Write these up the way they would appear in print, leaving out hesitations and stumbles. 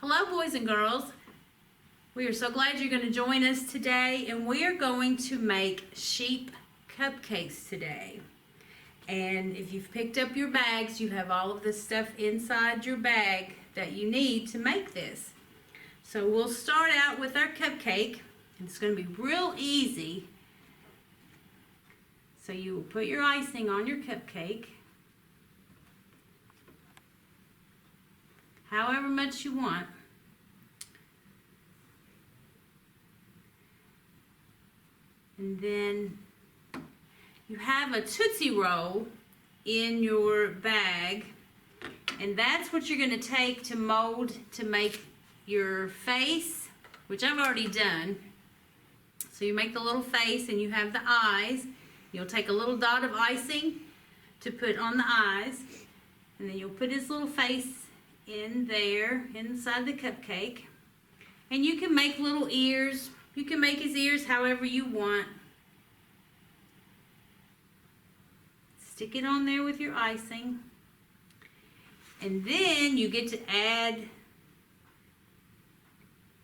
Hello, boys and girls. We are so glad you're going to join us today, and we are going to make sheep cupcakes today. And if you've picked up your bags, you have all of the stuff inside your bag that you need to make this. So we'll start out with our cupcake. It's going to be real easy. So you will put your icing on your cupcake, however much you want. And then you have a Tootsie Roll in your bag, and that's what you're going to take to mold to make your face, which I've already done. So you make the little face and you have the eyes. You'll take a little dot of icing to put on the eyes, and then you'll put his little face in there inside the cupcake. And you can make little ears. You can make his ears however you want. Stick it on there with your icing. And then you get to add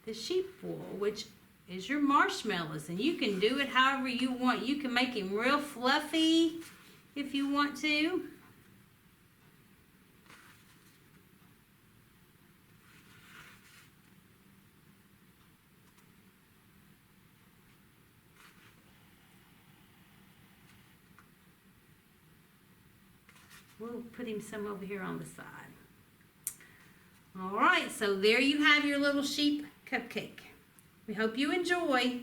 the sheep wool, which is your marshmallows. And you can do it however you want. You can make him real fluffy if you want to. We'll put him some over here on the side. All right, so there you have your little sheep cupcake. We hope you enjoy.